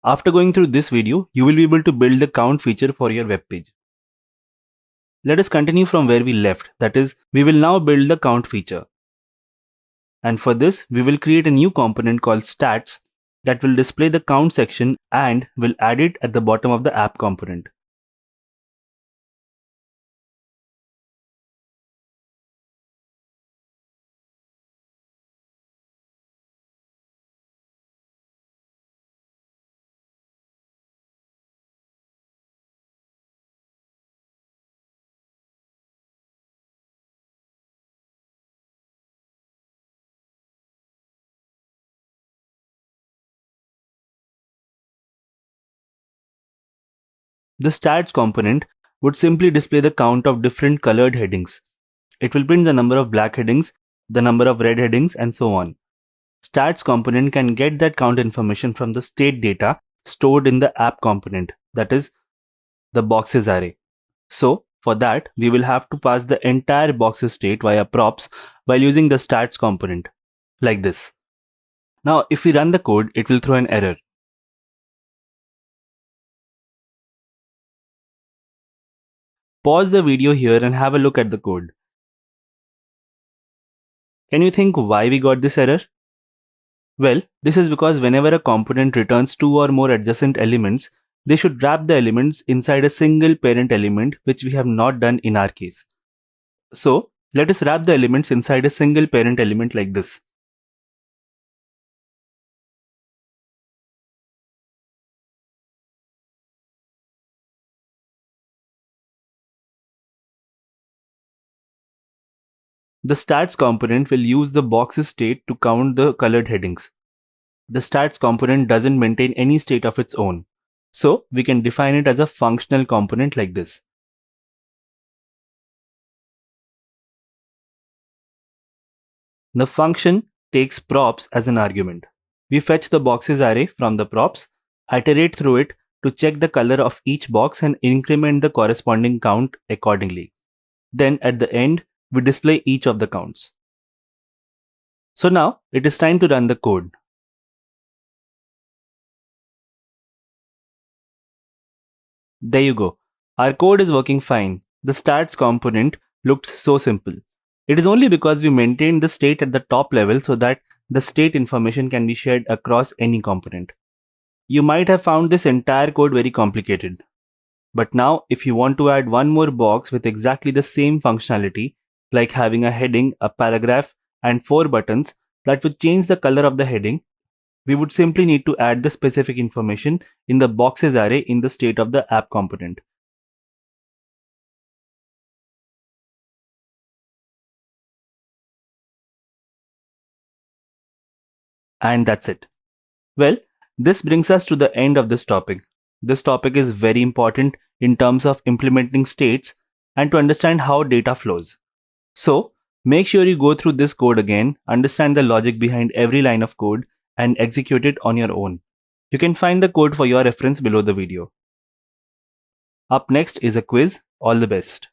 After going through this video, you will be able to build the count feature for your web page. Let us continue from where we left, that is, we will now build the count feature. And for this, we will create a new component called stats that will display the count section and will add it at the bottom of the app component. The stats component would simply display the count of different colored headings. It will print the number of black headings, the number of red headings, and so on. Stats component can get that count information from the state data stored in the app component, that is, the boxes array. So, for that, we will have to pass the entire boxes state via props while using the stats component, like this. Now, if we run the code, it will throw an error. Pause the video here and have a look at the code. Can you think why we got this error? Well, this is because whenever a component returns two or more adjacent elements, they should wrap the elements inside a single parent element, which we have not done in our case. So, let us wrap the elements inside a single parent element like this. The stats component will use the boxes state to count the colored headings. The stats component doesn't maintain any state of its own, so we can define it as a functional component like this. The function takes props as an argument. We fetch the boxes array from the props, iterate through it to check the color of each box and increment the corresponding count accordingly. Then at the end, we display each of the counts. So now it is time to run the code. There you go. Our code is working fine. The stats component looked so simple. It is only because we maintained the state at the top level so that the state information can be shared across any component. You might have found this entire code very complicated. But now, if you want to add one more box with exactly the same functionality, like having a heading, a paragraph, and 4 buttons that would change the color of the heading, we would simply need to add the specific information in the boxes array in the state of the app component. And that's it. Well, this brings us to the end of this topic. This topic is very important in terms of implementing states and to understand how data flows. So, make sure you go through this code again, understand the logic behind every line of code, and execute it on your own. You can find the code for your reference below the video. Up next is a quiz. All the best.